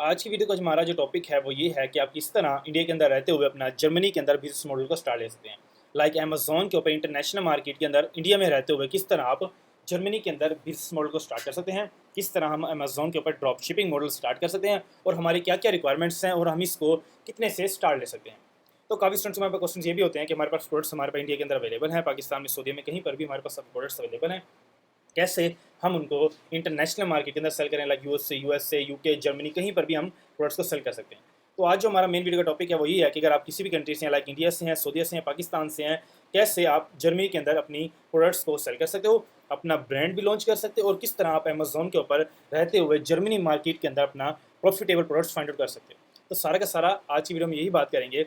आज की वीडियो का जो हमारा जो टॉपिक है वो ये है कि आप किस तरह इंडिया के अंदर रहते हुए अपना जर्मनी के अंदर बिजनेस मॉडल को स्टार्ट ले सकते हैं। लाइक अमेजोन के ऊपर इंटरनेशनल मार्केट के अंदर इंडिया में रहते हुए किस तरह आप जर्मनी के अंदर बिजनेस मॉडल को स्टार्ट कर सकते हैं, किस तरह हम अमेजोन के ऊपर ड्रॉप शिपिंग मॉडल स्टार्ट कर सकते हैं और हमारी क्या क्या रिक्वायरमेंट्स हैं और हम इसको कितने से स्टार्ट ले सकते हैं। तो काफ़ी स्टूडेंट्स हमारे पास क्वेश्चन ये भी होते हैं कि हमारे पास प्रोडक्ट्स हमारे पास इंडिया के अंदर अवेलेबल हैं, पाकिस्तान में, सऊदी में, कहीं पर भी हमारे पास सब प्रोडक्ट्स अवेलेबल हैं। कैसे हम उनको इंटरनेशनल मार्केट के अंदर सेल करें, लाइक यूएसए, यूके, जर्मनी, कहीं पर भी हम प्रोडक्ट्स को सेल कर सकते हैं। तो आज जो हमारा मेन वीडियो का टॉपिक है वो ये है कि अगर आप किसी भी कंट्री से हैं, लाइक इंडिया से हैं, सऊदी से हैं, पाकिस्तान से हैं, कैसे आप जर्मनी के अंदर अपनी प्रोडक्ट्स को सेल कर सकते हो, अपना ब्रांड भी लॉन्च कर सकते हो और किस तरह आप अमेजोन के ऊपर रहते हुए जर्मनी मार्केट के अंदर अपना प्रॉफिटेबल प्रोडक्ट्स फाइंड आउट कर सकते हो। तो सारा का सारा आज की वीडियो में यही बात करेंगे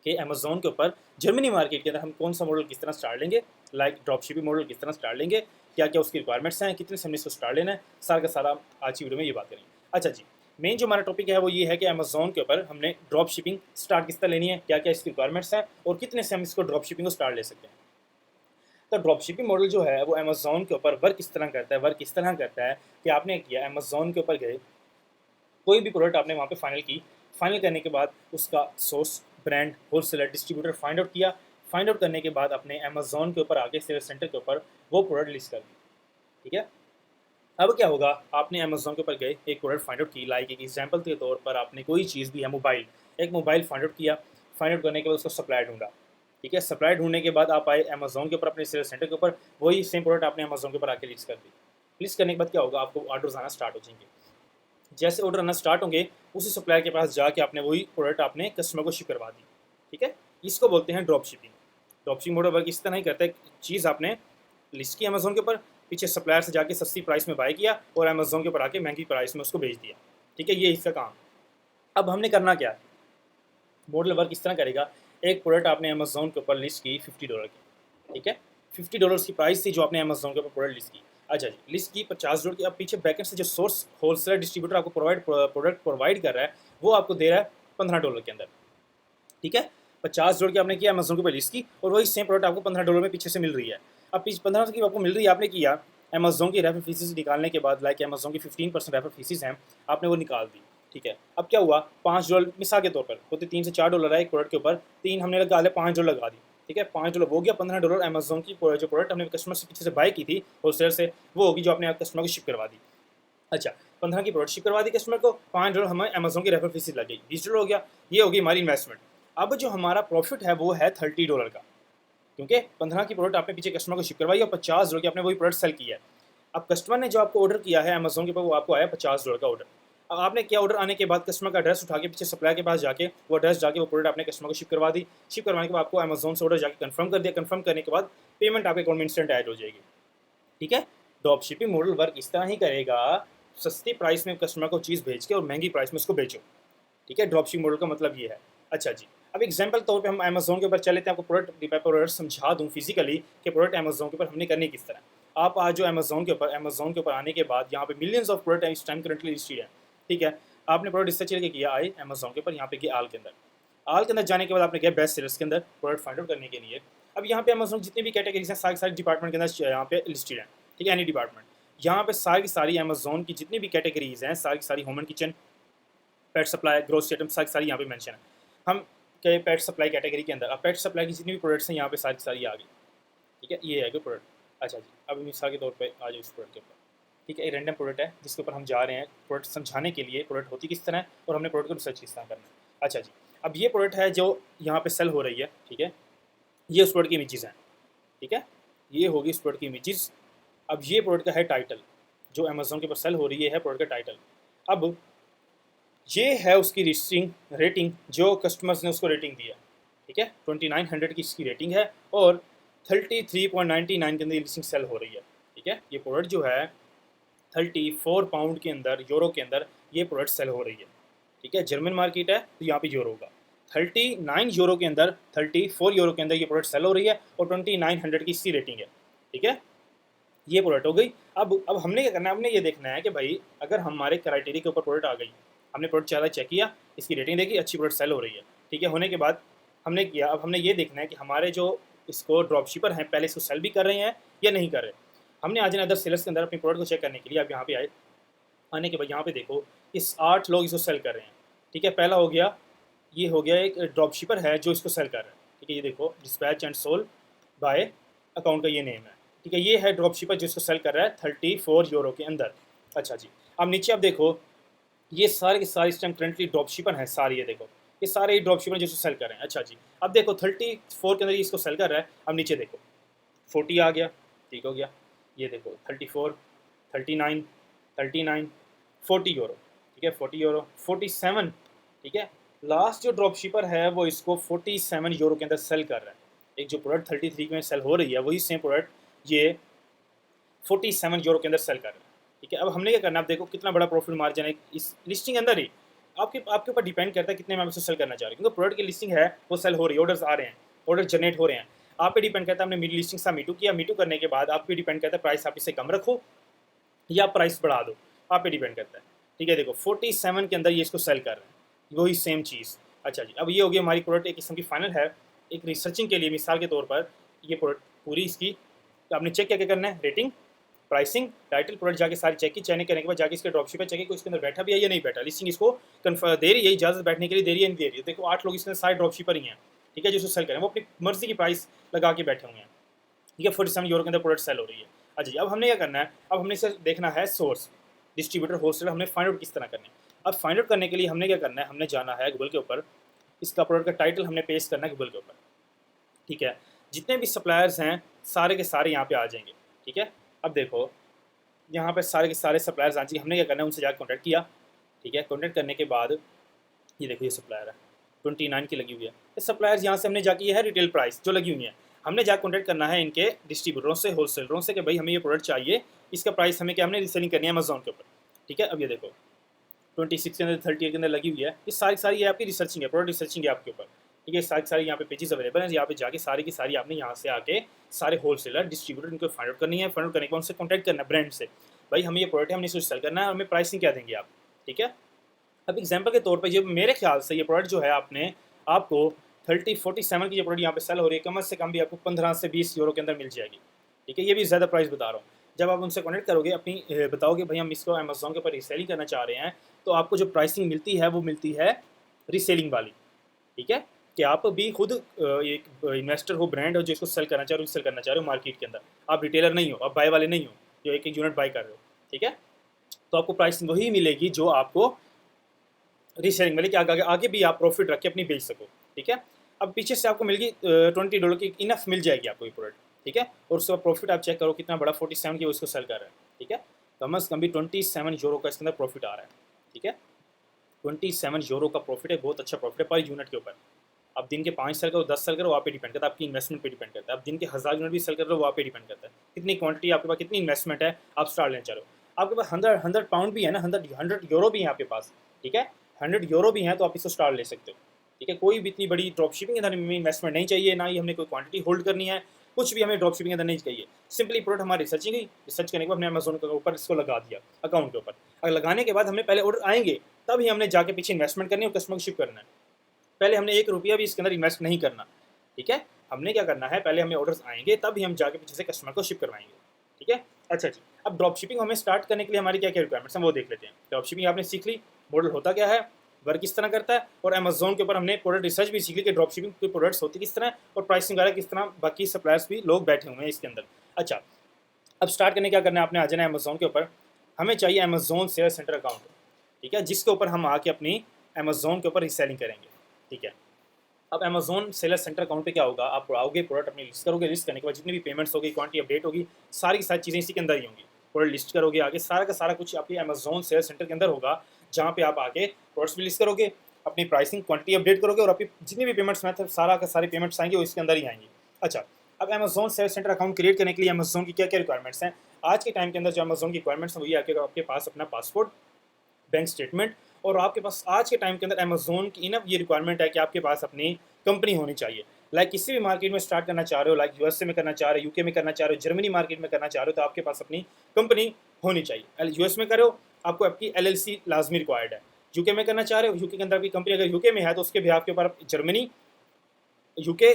कि अमेजोन के ऊपर जर्मनी मार्केट के अंदर हम कौन सा मॉडल किस तरह स्टार्ट लेंगे, लाइक ड्रॉप शिपिंग मॉडल किस तरह स्टार्ट लेंगे, क्या क्या उसकी रिक्वायरमेंट्स हैं, कितने समय इसको स्टार्ट लेना है, सारा का सारा आज की वीडियो में ये बात करेंगे। अच्छा जी, मेन जो हमारा टॉपिक है वो ये है कि अमेजोन के ऊपर हमने ड्रॉप शिपिंग स्टार्ट किस तरह लेनी है, क्या क्या इसकी रिक्वायरमेंट्स हैं और कितने से हम इसको ड्रॉप शिपिंग को स्टार्ट ले सकते हैं। तो ड्रॉप शिपिंग मॉडल जो है वो अमेजोन के ऊपर वर्क किस तरह करता है, वर्क इस तरह करता है कि आपने किया अमेजोन के ऊपर गए, कोई भी प्रोडक्ट आपने वहाँ पे फाइनल की, फाइनल करने के बाद उसका source, brand, wholesaler, distributor find out किया, फाइंड आउट करने के बाद अपने अमेजोन के ऊपर आगे सेल सेंटर के ऊपर वो प्रोडक्ट लिस्ट कर दी। ठीक है, अब क्या होगा, आपने अमेजोन के ऊपर गए, एक प्रोडक्ट फाइंड आउट की, लाइक एक एग्जांपल के तौर पर आपने कोई चीज़ भी है, मोबाइल, एक मोबाइल फाइंड आउट किया, फाइंड आउट करने के बाद उसका सप्लाई ढूंढा। ठीक है, सप्लाई ढूंढने के बाद आप आए अमेजोन के ऊपर अपने सेल सेंटर के ऊपर, वही सेम प्रोडक्ट आपने अमेजोन के ऊपर आके लिस्ट कर दी। लिस्ट करने के बाद क्या होगा, आपको ऑर्डर्स आना स्टार्ट हो जाएंगे। जैसे ऑर्डर आना स्टार्ट होंगे, उसी सप्लायर के पास जाके आपने वही प्रोडक्ट आपने कस्टमर को शिप करवा दी। ठीक है, इसको बोलते हैं drop shipping. Drop shipping model work इस तरह ही करता है, चीज़ आपने लिस्ट की अमेजोन के ऊपर, पीछे सप्लायर से जाके सस्ती प्राइस में बाय किया और अमेजोन के ऊपर आके महंगी प्राइस में उसको बेच दिया। ठीक है, ये इसका काम। अब हमने करना क्या है, मॉडल वर्क इस तरह करेगा, एक प्रोडक्ट आपने अमेजोन के ऊपर लिस्ट की $50 की। ठीक है, $50 की प्राइस थी जो आपने अमेजोन के ऊपर प्रोडक्ट लिस्ट की। अच्छा जी, लिस्ट की $50 की। अब पीछे बैकेंड से जो सोर्स होलसेलर डिस्ट्रीब्यूटर आपको प्रोडक्ट प्रोवाइड कर रहा है वो आपको दे रहा है $15 के अंदर। ठीक है, $50 की आपने किया, अमेजोन के ऊपर लिस्ट की और वही सेम प्रोडक्ट आपको $15 में पीछे से मिल रही है। अब पीछे 15 की आपको मिल रही है, आपने किया, अमेजोन की रेफर फीसिस निकालने के बाद, लाइक अमेजोन की 15% रेफर फीसिस हैं, आपने वो निकाल दी। ठीक है, अब क्या हुआ, $5 मिसाल के तौर पर होते $3 से $4 है एक प्रोडक्ट के ऊपर, 3 हमने लगा दिया, $5 लगा दी। ठीक है, $5 हो गया, $15 अमेजोन की जो प्रोडक्ट हमने कस्टमर से पीछे से बाय की थी होलसेलर से, वो होगी जो आपने कस्टमर को शिप करवा दी। अच्छा, 15 की प्रोडक्ट शिप करवा दी कस्टमर को, $5 हमें अमेजोन की रेफर फीसिस लग गई, $20 हो गया। ये होगी हमारी इन्वेस्टमेंट। अब जो हमारा प्रॉफिट है वो है $30 का, क्योंकि 15 की प्रोडक्ट आपने पीछे कस्टमर को शिप करवाई और $50 की आपने वही प्रोडक्ट सेल किया है। अब कस्टमर ने जो आपको ऑर्डर किया है अमेजोन के ऊपर, वो आपको आया $50 का ऑर्डर। अब आपने क्या, ऑर्डर आने के बाद कस्टमर का एड्रेस उठा के पीछे सप्लायर के पास जाके वो एड्रेस जाके वो प्रोडक्ट आपने कस्टमर को शिप करवा दी। शिप करवाने के बाद आपको अमेजोन से ऑर्डर जाके कंफर्म कर दिया, कंफर्म करने के बाद पेमेंट आपके अकाउंट में इंस्टेंट ऐड हो जाएगी। ठीक है, ड्रॉप शिपिंग मॉडल वर्क इस तरह ही करेगा, सस्ती प्राइस में कस्टमर को चीज़ भेज के और महंगी प्राइस में उसको बेचो। ठीक है, ड्रॉप शिपिंग मॉडल का मतलब ये है। अच्छा जी, अब एग्जांपल तौर पे हम अमेजोन के ऊपर चल लेते हैं, आपको प्रोडक्ट समझा दूँ फिजिकली कि प्रोडक्ट अमेजोन के ऊपर हमने करनी किस तरह। आप आज जो अमेजोन के ऊपर आने के बाद यहाँ पे मिलियंस ऑफ प्रोडक्ट इस टाइम करंटली लिस्टेड है। ठीक है, आपने प्रोडक्ट रिसर्च लेके किया, आए अमेजोन के ऊपर, यहाँ पे गया आल के अंदर। आल के अंदर जाने के बाद आपने गया बेस्ट सेलर्स के अंदर प्रोडक्ट फाइंड आउट करने के लिए। अब यहाँ पे अमेजोन जितनी भी कैटेगरीज हैं, सारी सारी डिपार्टमेंट के अंदर यहाँ पे लिस्टेड है। ठीक है, एनी डिपार्टमेंट, यहाँ पे सारी की सारी अमेजोन की जितनी भी कैटेगरीज हैं, सारी की सारी home and kitchen, pet supply, grocery item, सारी सारी यहाँ पे मेंशन है। हम के पेट सप्लाई कैटेगरी के अंदर, अब पेट सप्लाई की जितनी भी प्रोडक्ट्स हैं यहाँ पे सारी सारी आ गई। ठीक है, ये है कोई प्रोडक्ट। अच्छा जी, अब मिसाल के तौर पे आ जाओ इस प्रोडक्ट के ऊपर। ठीक है, एक रैंडम प्रोडक्ट है जिसके ऊपर हम जा रहे हैं प्रोडक्ट समझाने के लिए, प्रोडक्ट होती किस तरह है और हमने प्रोडक्ट को रिसर्च किस तरह करना है। अच्छा जी, अब ये प्रोडक्ट है जो यहाँ पे सेल हो रही है। ठीक है, ये उस प्रोडक्ट की इमेजेस हैं। ठीक है, ये होगी उस प्रोडक्ट की इमेजेस। अब ये प्रोडक्ट का है टाइटल, जो अमेजोन के ऊपर सेल हो रही है प्रोडक्ट का टाइटल। अब ये है उसकी रेटिंग, जो कस्टमर्स ने उसको रेटिंग दिया। ठीक है, 2900 की इसकी रेटिंग है और 33.99 के अंदर लिस्टिंग सेल हो रही है। ठीक है, ये प्रोडक्ट जो है 34 पाउंड के अंदर, यूरो के अंदर ये प्रोडक्ट सेल हो रही है। ठीक है, जर्मन मार्केट है तो यहाँ पे यूरो होगा। 39 यूरो के अंदर, 34 यूरो के अंदर ये प्रोडक्ट सेल हो रही है और 2900 की इसकी रेटिंग है। ठीक है, ये प्रोडक्ट हो गई। अब हमने क्या करना है, हमने ये देखना है कि भाई अगर हमारे क्राइटेरिया के ऊपर प्रोडक्ट आ गई, हमने प्रोडक्ट ज़्यादा चेक किया, इसकी रेटिंग देखी, अच्छी प्रोडक्ट सेल हो रही है। ठीक है, होने के बाद हमने किया, अब हमने ये देखना है कि हमारे जो इसको ड्रॉप शिपर हैं पहले इसको सेल भी कर रहे हैं या नहीं कर रहे। हमने आज इन अदर सेलर्स के अंदर अपनी प्रोडक्ट को चेक करने के लिए अब यहाँ पे आए। आने के बाद यहाँ पे देखो इस 8 लोग इसको सेल कर रहे हैं। ठीक है, पहला हो गया, ये हो गया एक ड्रॉप शिपर है जो इसको सेल कर रहा है। ठीक है, ये देखो dispatch and sold by account का ये नेम है। ठीक है, ये है ड्रॉप शिपर जिसको सेल कर रहा है 34 यूरो के अंदर। अच्छा जी, अब नीचे आप देखो, ये सारे के सारे इस टाइम करंटली ड्रॉप शिपर हैं सारे, ये देखो ये सारे ड्रॉप शिपर जिसको सेल कर रहे हैं। अच्छा जी, अब देखो 34 के अंदर ये इसको सेल कर रहा है। अब नीचे देखो 40 आ गया, ठीक हो गया, ये देखो 34, 39, 39, 40 यूरो। ठीक है, 40 यूरो, 47। ठीक है, लास्ट जो ड्रॉप शिपर है वो इसको 47 यूरो के अंदर सेल कर रहा है। एक जो प्रोडक्ट 33 में सेल हो रही है वही सेम प्रोडक्ट ये 47 यूरो के अंदर सेल कर रहा है। ठीक है, अब हमने क्या करना है, आप देखो कितना बड़ा प्रॉफिट मार्जिन है इस लिस्टिंग के अंदर ही। आपके ऊपर डिपेंड करता है कितने में आप इसे सेल करना चाह रहे हैं, क्योंकि प्रोडक्ट की लिस्टिंग है वो सेल हो रही है, ऑर्डर्स आ रहे हैं, ऑर्डर जनरेट हो रहे हैं। आप पे डिपेंड करता है, हमने मीडियम लिस्टिंग सा मीटू किया, मीटू करने के बाद आप पे डिपेंड करता है प्राइस आप इसे कम रखो या प्राइस बढ़ा दो, आप पे डिपेंड करता है। ठीक है, देखो 47 के अंदर ये इसको सेल कर रहे हैं, वही सेम चीज़। अच्छा जी, अब ये हो गया हमारी प्रोडक्ट एक किस्म की फाइनल है। एक रिसर्चिंग के लिए मिसाल के तौर पर ये प्रोडक्ट पूरी इसकी आपने चेक क्या क्या करना है, रेटिंग, प्राइसिंग, टाइटल, प्रोडक्ट जाके सारी चेक की, चेक करने के बाद जाके इसके ड्रॉपशिप पे चेक की इसके अंदर बैठा भी है या नहीं बैठा, लिस्टिंग इसको कन्फर्म दे रही है, इजाजत बैठने के लिए दे रही है नहीं दे रही है। देखो 8 लोग इसके सारे ड्रॉपशिपर ही हैं। ठीक है, जो सेल करें वो अपनी मर्जी की प्राइस लगा के बैठे हुए हैं। ठीक है, 47 यूरो के अंदर प्रोडक्ट सेल हो रही है। अच्छा जी, अब हमने क्या करना है, अब हमने इसे देखना है सोर्स, डिस्ट्रीब्यूटर, होलसेलर, हमने फाइंड आउट किस तरह करना है। अब फाइंड आउट करने के लिए हमने क्या करना है, हमने जाना है गूगल के ऊपर, इसका प्रोडक्ट का टाइटल हमने पेस्ट करना है गूगल के ऊपर। ठीक है, जितने भी सप्लायर्स हैं सारे के सारे यहाँ पे आ जाएंगे। ठीक है, अब देखो यहाँ पे सारे के सारे सप्लायर्स आ जाएंगे, हमने क्या करना है उनसे जाकर कॉन्टैक्ट किया। ठीक है, कॉन्टैक्ट करने के बाद ये देखो ये सप्लायर है 29 की लगी हुई है, ये सप्लायर्स यहाँ से हमने जाके ये है रिटेल प्राइस जो लगी हुई है, हमने जाकर कॉन्टैक्ट करना है इनके डिस्ट्रीब्यूटरों से, होलसेलरों से कि भाई हमें ये प्रोडक्ट चाहिए, इसका प्राइस हमें क्या हमने रीसेलिंग करनी है अमेजोन के ऊपर। ठीक है, अब ये देखो 26 के अंदर 38 के अंदर लगी हुई है, ये सारी सारी ये आपकी रिसर्चिंग है, प्रोडक्ट रिसर्चिंग है आपके ऊपर। ठीक है, सारी सारी यहाँ पे पेजेस अवेलेबल हैं, यहाँ पे जाके सारी की सारी आपने यहाँ से आके सारे होलसेलर डिस्ट्रीब्यूटर इनको फाइंड आउट करनी है, फाइंड आउट करने के बाद उनसे कॉन्टैक्ट करना है ब्रांड से, भाई हमें ये प्रोडक्ट है हमने इसको सेल करना है, हमें प्राइसिंग क्या देंगे आप। ठीक है, अब एग्जाम्पल के तौर पर ये मेरे ख्याल से ये प्रोडक्ट जो है आपने आपको 47 की जो प्रोडक्ट यहाँ पे सेल हो रही है कम से कम भी आपको 15 से 20 यूरो के अंदर मिल जाएगी। ठीक है, ये भी ज़्यादा प्राइस बता रहा हूँ। जब आप उनसे कनेक्ट करोगे अपनी बताओगे भाई हम इसको अमेजोन के ऊपर रीसेलिंग करना चाह रहे हैं, तो आपको जो प्राइसिंग मिलती है वो मिलती है रीसेलिंग वाली। ठीक है, कि आप भी खुद एक इन्वेस्टर हो, ब्रांड हो जो इसको सेल करना चाह रहे हो, सेल करना चाह रहे हो मार्केट के अंदर, आप रिटेलर नहीं हो, आप बाय वाले नहीं हो जो एक एक यूनिट बाय कर रहे हो। ठीक है, तो आपको प्राइस वही मिलेगी जो आपको रीसेलिंग वाली, कि आगे भी आप प्रॉफिट रख के अपनी बेच सको। ठीक है, अब पीछे से आपको मिलेगी $20 की इनफ मिल जाएगी आपको ये प्रोडक्ट। ठीक है, और उसका प्रॉफिट आप चेक करो कितना बड़ा 47 की उसको सेल कर रहा है। ठीक है, कम अज़ कम भी 27 यूरो का इसके अंदर प्रॉफिट आ रहा है। ठीक है, 27 यूरो का प्रॉफिट है, बहुत अच्छा प्रॉफिट है पर यूनिट के ऊपर। आप दिन के 5 सेल करो 10 सेल करो आप पे डिपेंड करता है, आपकी इन्वेस्टमेंट पे डिपेंड करता है। आप दिन के 1000 यूनिट भी सेल कर रहे हो वो आप पे डिपेंड करता है, कितनी क्वांटिटी आपके पास, कितनी इन्वेस्टमेंट है आप स्टार्ट लेना चाह रहे हो। आपके पास 100 पाउंड भी है ना, 100 यूरो भी है आपके पास। ठीक है, 100 यूरो भी हैं तो आप इसको स्टार्ट ले सकते हो। ठीक है, कोई भी इतनी बड़ी ड्रॉप शिपिंग के अंदर में इन्वेस्टमेंट नहीं चाहिए, ना ही हमने कोई क्वांटिटी होल्ड करनी है, कुछ भी हमें ड्रॉप शिपिंग के अंदर नहीं चाहिए। सिंपली प्रोडक्ट हमारी रिसर्चिंग गई, रिसर्च करने के बाद हमने अमेजोन के ऊपर इसको लगा दिया अकाउंट के ऊपर। अगर लगाने के बाद हमने पहले ऑर्डर आएंगे तभी हमने जाके पीछे इन्वेस्टमेंट करनी है और कस्टमर को शिप करना है। पहले हमने 1 रुपया भी इसके अंदर इन्वेस्ट नहीं करना। ठीक है, हमने क्या करना है, पहले हमें ऑर्डर्स आएंगे तभी हम जाके पीछे से कस्टमर को शिप करवाएंगे। ठीक है, अच्छा जी, अब ड्रॉप शिपिंग हमें स्टार्ट करने के लिए हमारी क्या क्या रिक्वायरमेंट्स हैं वो देख लेते हैं। ड्रॉप शिपिंग आपने सीख ली, मॉडल होता क्या है, वर्क किस तरह करता है, और अमेजोन के ऊपर हमने प्रोडक्ट रिसर्च भी सीख ली कि ड्रॉप शिपिंग की प्रोडक्ट्स होती किस तरह और प्राइसिंग वगैरह किस तरह, बाकी सप्लायर्स भी लोग बैठे हुए हैं इसके अंदर। अच्छा, अब स्टार्ट करने क्या करना है, आपने आ जाना है अमेजोन के ऊपर, हमें चाहिए अमेजोन सेल्स सेंटर अकाउंट। ठीक है, जिसके ऊपर हम आके अपनी अमेजोन के ऊपर रीसेलिंग करेंगे। ठीक है, अब अमेजोन सेलर सेंटर अकाउंट पे क्या होगा, आप आओगे प्रोडक्ट अपनी लिस्ट करोगे, लिस्ट करने के बाद जितनी भी पेमेंट्स होगी, क्वांटिटी अपडेट होगी, सारी की सारी चीज़ें इसी के अंदर ही होंगी। प्रोडक्ट लिस्ट करोगे आगे, सारा का सारा कुछ आपके अमेजोन सेलर सेंटर के अंदर होगा, जहाँ पे आप आगे प्रोडक्ट्स भी लिस्ट करोगे, अपनी प्राइसिंग क्वांटिटी अपडेट करोगे और आपकी जितनी भी पेमेंट्स मेथड सारा का सारी पेमेंट्स आएंगे वो इसके अंदर ही आएंगी। अच्छा, अब Amazon seller centre account create करने के लिए अमेजोन की क्या क्या रिक्वायरमेंट्स हैं आज के टाइम के अंदर, जो अमेजोन की रिक्वायरमेंट्स हैं वही आपके पास अपना पासपोर्ट, बैंक स्टेटमेंट, और आपके पास आज के टाइम के अंदर अमेजोन की इनफ ये रिक्वायरमेंट है कि आपके पास अपनी कंपनी होनी चाहिए। लाइक किसी भी मार्केट में स्टार्ट करना चाह रहे हो, लाइक यूएसए में करना चाह रहे हो, यूके में करना चाह रहे हो, जर्मनी मार्केट में करना चाह रहे हो, तो आपके पास अपनी कंपनी होनी चाहिए। यूएस में करो आपको आपकी एलएलसी लाजमी रिक्वायर्ड है। यूके में करना चाह रहे हो, यूके के अंदर आपकी कंपनी अगर यूके में है तो उसके भी आपके ऊपर जर्मनी, यूके,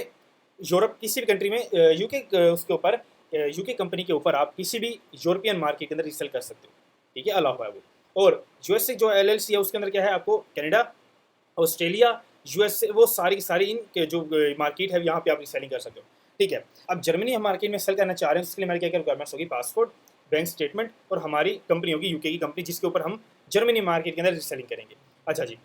यूरोप, किसी भी कंट्री में यूके उसके ऊपर यूके कंपनी के ऊपर आप किसी भी यूरोपियन मार्केट के अंदर रीसेल कर सकते हो। ठीक है, अलाउ है वो। और यूएसए जो एलएलसी है उसके अंदर क्या है, आपको कनाडा, ऑस्ट्रेलिया, यूएसए, वो सारी की सारी इन के जो मार्केट है यहाँ पे आप रीसेलिंग कर सकते हो। ठीक है, अब जर्मनी हम मार्केट में सेल करना चाह रहे हैं, उसके लिए हमारी क्या क्या रिक्वायरमेंट्स होगी, पासपोर्ट, बैंक स्टेटमेंट, और हमारी कंपनी होगी यूके की कंपनी जिसके ऊपर हम जर्मनी मार्केट के अंदर रीसेलिंग करेंगे। अच्छा जी,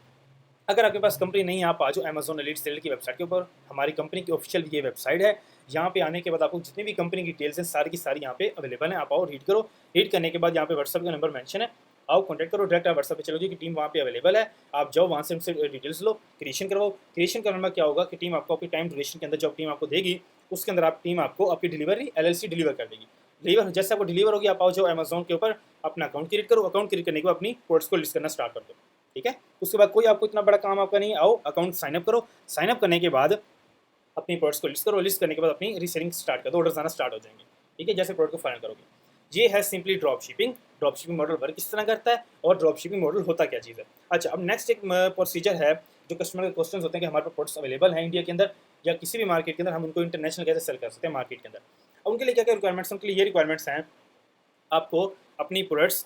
अगर आपके पास कंपनी नहीं है, आप आ जाओ अमेजोन एलीट सेलर की वेबसाइट के ऊपर। हमारी कंपनी की ऑफिशियल ये वेबसाइट है। यहाँ पे आने के बाद आपको जितनी भी कंपनी की डिटेल्स हैं सारी की सारी यहाँ पे अवेलेबल है। आप आओ, रीड करो, रीड करने के बाद यहाँ पे व्हाट्सअप का नंबर मेंशन है, आओ कॉन्टैक्ट करो, डायरेक्ट आप व्हाट्सअप पे चलोगे कि टीम वहाँ पे अवेलेबल है, आप जाओ वहाँ से उनसे डिटेल्स लो, क्रिएशन करवाओ। क्रिएशन करने में क्या होगा कि टीम आपको आपकी टाइम ड्यूरेशन के अंदर जो टीम आपको देगी उसके अंदर आप टीम आपको आपकी डिलीवरी एलएलसी डिलीवर कर देगी। डिलीवर जैसे आपको डिलीवर होगी, आप आओ जाओ अमेजोन के ऊपर, अपना अकाउंट क्रिएट करो, अकाउंट क्रिएट करने के बाद अपनी प्रोडक्ट्स को लिस्ट करना स्टार्ट कर दो। ठीक है, उसके बाद कोई आपको इतना बड़ा काम आपका नहीं, आओ अकाउंट साइनअप करो, साइनअप करने के बाद अपनी प्रोडक्ट्स को लिस्ट करो, लिस्ट करने के बाद अपनी रीसेलिंग स्टार्ट कर दो, ऑर्डर्स आना स्टार्ट हो जाएंगे। ठीक है, जैसे प्रोडक्ट को फाइनल करोगे। ये है simply drop shipping. Drop shipping model work किस तरह करता है और ड्रॉप शिपिंग मॉडल होता क्या चीज़ है। अच्छा, अब नेक्स्ट एक प्रोसीजर है, जो कस्टमर के क्वेश्चन होते हैं कि हमारे पास प्रोडक्ट्स अवेलेबल हैं इंडिया के अंदर या किसी भी मार्केट के अंदर, हम उनको इंटरनेशनल कैसे सेल कर सकते हैं मार्केट के अंदर। अब उनके लिए क्या क्या रिक्वायरमेंट्स हैं, उनके लिए ये रिक्वायरमेंट्स हैं, आपको अपनी प्रोडक्ट्स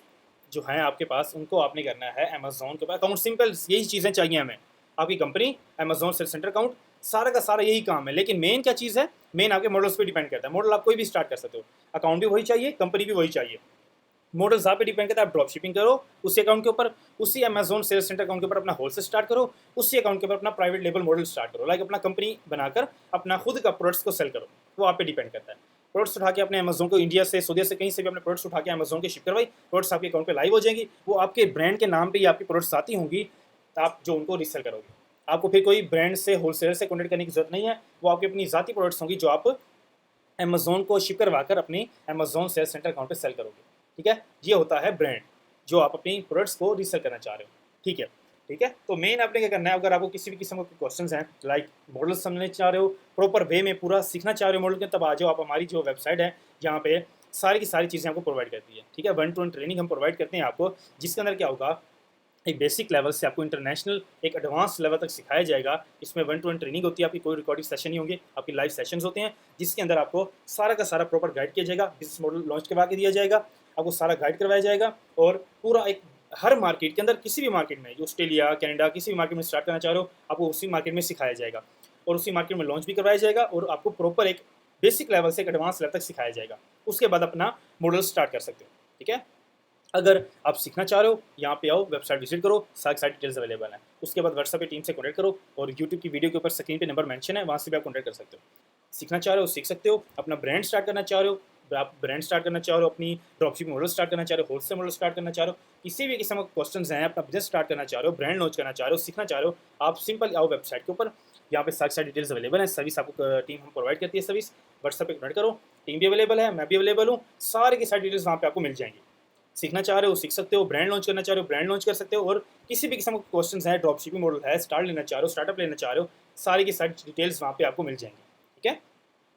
जो हैं आपके पास उनको आपने करना है अमेजोन के ऊपर अकाउंट। सिंपल यही चीज़ें चाहिए हमें, आपकी company, Amazon sale centre account, सारा का सारा यही काम है। लेकिन मेन क्या चीज़ है, मेन आपके मॉडल्स पे डिपेंड करता है। मॉडल आप कोई भी स्टार्ट कर सकते हो, अकाउंट भी वही चाहिए, कंपनी भी वही चाहिए, मॉडल्स आप पे डिपेंड करता है। आप ड्रॉप शिपिंग करो उसी अकाउंट के ऊपर, उसी अमेजोन सेल्स सेंटर अकाउंट के ऊपर अपना होलसेल स्टार्ट करो, उसी अकाउंट के ऊपर अपना प्राइवेट लेबल मॉडल स्टार्ट करो, लाइक अपना कंपनी बनाकर अपना खुद का प्रोडक्ट्स को सेल करो, वो आप पे डिपेंड करता है। प्रोडक्ट्स उठा के अपने अमेजोन को इंडिया से, सऊदी से, कहीं से भी अपने प्रोडक्ट्स उठा के अमेजोन के शिप करवाई, प्रोडक्ट्स आपके अकाउंट पे लाइव हो जाएंगी, वो आपके ब्रांड के नाम पे ही आपकी प्रोडक्ट्स आती होंगी, तो आप जो उनको रीसेल करोगे। आपको फिर कोई ब्रांड से, होलसेलर से कॉन्टेक्ट करने की जरूरत नहीं है, वो आपकी अपनी ज़ाती प्रोडक्ट्स होंगी जो आप अमेजोन को शिप करवा कर अपनी अमेजोन सेल्स सेंटर अकाउंट पे सेल करोगे। ठीक है, ये होता है ब्रांड जो आप अपनी प्रोडक्ट्स को रीसेल करना चाह रहे हो। ठीक है, ठीक है, तो मेन आपने क्या करना है, अगर आपको किसी भी किस्म के क्वेश्चंस हैं, लाइक मॉडल समझना चाह रहे हो, प्रॉपर वे में पूरा सीखना चाह रहे हो मॉडल के, तब आ जाओ आप। हमारी जो वेबसाइट है यहाँ पे सारी की सारी चीज़ें आपको प्रोवाइड करती है। ठीक है, 1-to-1 ट्रेनिंग हम प्रोवाइड करते हैं आपको, जिसके अंदर क्या होगा, एक बेसिक लेवल से आपको इंटरनेशनल एक एडवांस लेवल तक सिखाया जाएगा। इसमें 1-to-1 ट्रेनिंग होती है, आपकी कोई रिकॉर्डिंग सेशन नहीं होंगे, आपकी लाइव सेशंस होते हैं, जिसके अंदर आपको सारा का सारा प्रॉपर गाइड किया जाएगा, बिजनेस मॉडल लॉन्च करवा के दिया जाएगा, आपको सारा गाइड करवाया जाएगा। और पूरा एक हर मार्केट के अंदर, किसी भी मार्केट में, ऑस्ट्रेलिया, कनाडा, किसी भी मार्केट में स्टार्ट करना चाह रहे हो, आपको उसी मार्केट में सिखाया जाएगा और उसी मार्केट में लॉन्च भी करवाया जाएगा, और आपको प्रॉपर एक बेसिक लेवल से एक एडवांस लेवल तक सिखाया जाएगा। उसके बाद अपना मॉडल स्टार्ट कर सकते हो। ठीक है, अगर आप सीखना चाह रहे हो, यहाँ पे आओ, वेबसाइट विजिट करो, सारी सारी डिटेल्स अवेलेबल है। उसके बाद व्हाट्सएप पे टीम से कॉन्टैक्ट करो, और यूट्यूब की वीडियो के ऊपर स्क्रीन पे नंबर मेंशन है, वहाँ से भी आप कॉन्टैक्ट कर सकते हो। सीखना चाह रहे हो सीख सकते हो, अपना ब्रांड स्टार्ट करना चाह रहे हो, आप ब्रांड स्टार्ट करना चाह रहे हो, अपनी ड्रॉपशिपिंग मॉडल स्टार्ट करना चाह रहे हो, होलसेल मॉडल स्टार्ट करना चाह रहे हो, किसी भी किस्म के क्वेश्चन हैं, अपना बिजनेस स्टार्ट करना चाह रहे हो, ब्रांड लॉन्च करना चाह रहे हो, सीखना चाह रहे हो, आप सिंपल आओ वेबसाइट के ऊपर, यहाँ पे सारी सारी डिटेल्स अवेलेबल है। सर्विस आपको टीम हम प्रोवाइड करती है, सर्विस व्हाट्सएप पे कनेक्ट करो, टीम भी अवेलेबल है, मैं भी अवेलेबल हूँ, सारी की सारी डिटेल्स वहाँ पे आपको मिल जाएंगी। सीखना चाह रहे हो सीख सकते हो, ब्रांड लॉन्च करना चाह रहे हो ब्रांड लॉन्च कर सकते हो, और किसी भी किस्म के क्वेश्चन है, ड्रॉप शिपिंग मॉडल है, स्टार्ट लेना चाह रहे हो, स्टार्टअप लेना चाह रहे हो, सारी की सारी डिटेल्स वहाँ पे आपको मिल जाएंगी। ठीक है।